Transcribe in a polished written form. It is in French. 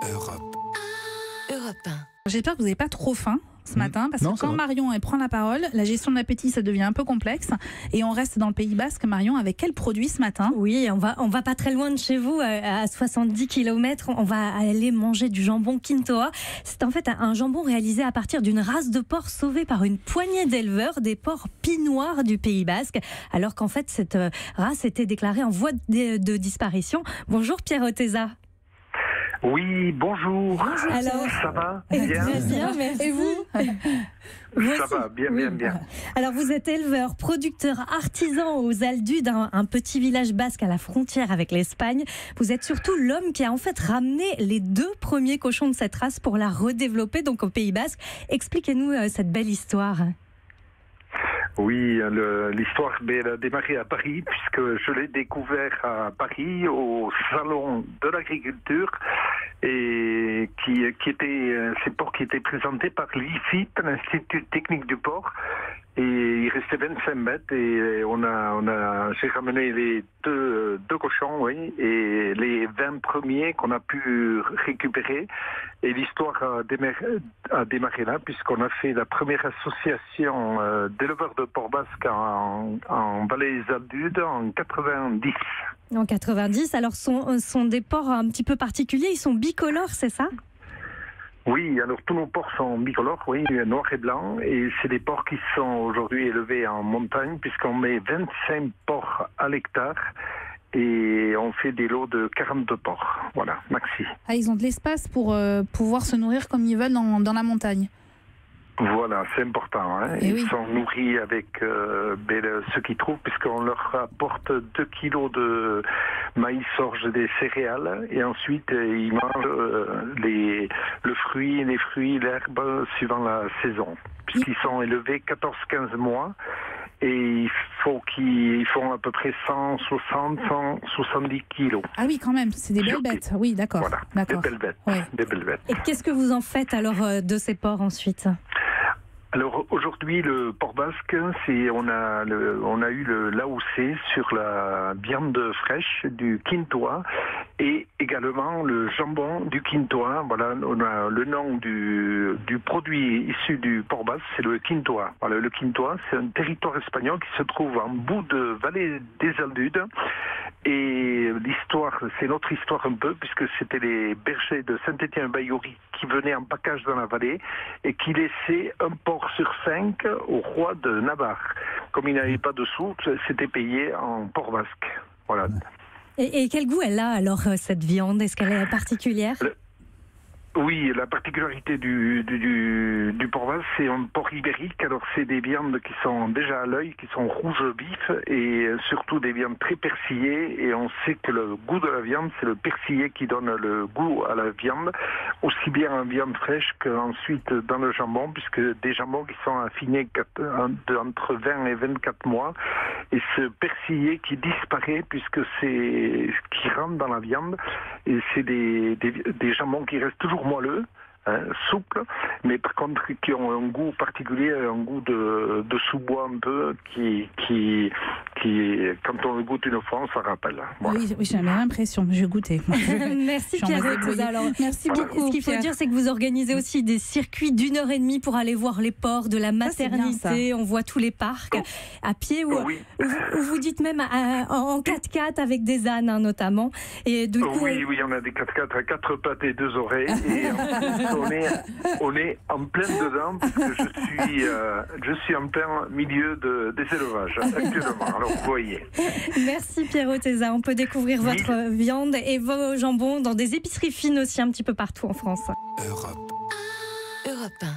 Europe. Europe 1. J'espère que vous n'avez pas trop faim ce matin, parce que quand Marion elle prend la parole, la gestion de l'appétit, ça devient un peu complexe. Et on reste dans le Pays Basque. Marion, avec quel produit ce matin? Oui, on va pas très loin de chez vous, à 70 km. On va aller manger du jambon Quintoa. C'est en fait un jambon réalisé à partir d'une race de porc sauvée par une poignée d'éleveurs, des porcs pinoirs du Pays Basque, alors qu'en fait cette race était déclarée en voie de disparition. Bonjour Pierre Oteza. Oui, bonjour. Alors, ça va bien, bien. merci. Et vous? Ça va, bien. Alors vous êtes éleveur, producteur, artisan aux Aldudes, un petit village basque à la frontière avec l'Espagne. Vous êtes surtout l'homme qui a en fait ramené les 2 premiers cochons de cette race pour la redévelopper donc au Pays Basque. Expliquez-nous cette belle histoire. Oui, l'histoire elle a démarré à Paris, puisque je l'ai découvert à Paris, au salon de l'agriculture, et ces porcs qui étaient présentés par l'IFIP, l'Institut technique du porc. Et il restait 25 mètres et j'ai ramené les deux cochons, oui, et les 20 premiers qu'on a pu récupérer. Et l'histoire a démarré là, puisqu'on a fait la première association d'éleveurs de porc basque en Vallée des Aldudes en 90. En 90, alors sont des porcs un petit peu particuliers, ils sont bicolores, c'est ça ? Oui, alors tous nos porcs sont bicolores, oui, noir et blanc, et c'est des porcs qui sont aujourd'hui élevés en montagne, puisqu'on met 25 porcs à l'hectare, et on fait des lots de 42 porcs, voilà, maxi. Ah, ils ont de l'espace pour pouvoir se nourrir comme ils veulent dans la montagne. Voilà, c'est important. Hein. Ils sont nourris avec ce qu'ils trouvent, puisqu'on leur apporte 2 kilos de maïs, orge, des céréales, et ensuite ils mangent le fruit, les fruits, l'herbe, suivant la saison. Puisqu'ils sont élevés 14-15 mois, et ils font à peu près 170 kilos. Ah oui, quand même, c'est des belles bêtes. Oui, d'accord. Voilà, d'accord. Des belles bêtes. Et qu'est-ce que vous en faites alors de ces porcs ensuite ? Alors aujourd'hui, le porc basque, on a eu l'AOC sur la viande fraîche du Quintoa et également le jambon du Quintoa. Voilà, on a le nom du produit issu du porc basque, c'est le Quintoa. Voilà, le Quintoa, c'est un territoire espagnol qui se trouve en bout de vallée des Aldudes. Et l'histoire, c'est notre histoire un peu, puisque c'était les bergers de Saint-Étienne-Baïgorry qui venaient en package dans la vallée et qui laissaient un porc sur 5 au roi de Navarre. Comme il n'avait pas de sous, c'était payé en porc basque. Voilà. Et quel goût elle a alors cette viande ? Est-ce qu'elle est particulière ? Oui, la particularité du porc basque, c'est un porc ibérique. Alors, c'est des viandes qui sont déjà à l'œil, qui sont rouges vifs et surtout des viandes très persillées. Et on sait que le goût de la viande, c'est le persillé qui donne le goût à la viande, aussi bien en viande fraîche qu'ensuite dans le jambon, puisque des jambons qui sont affinés entre 20 et 24 mois. Et ce persillé qui disparaît, puisque c'est ce qui rentre dans la viande, et c'est des jambons qui restent toujours moelleux, souples, mais par contre qui ont un goût particulier, un goût de sous-bois un peu, qui quand on le goûte une fois, on s'en rappelle. Voilà. Oui, j'ai l'impression, je vais goûter. Merci Pierre. Merci beaucoup. Ce qu'il faut dire, c'est que vous organisez aussi des circuits d'1h30 pour aller voir les porcs, de la maternité, on voit tous les parcs à pied, ou vous dites même en 4x4 avec des ânes notamment. Et du coup, oui, on a des 4x4 à 4 pattes et 2 oreilles, et on est en plein dedans, parce que je suis en plein milieu des élevages actuellement. Alors vous voyez. Merci Pierre Oteza. On peut découvrir votre viande et vos jambons dans des épiceries fines aussi un petit peu partout en France. Europe 1.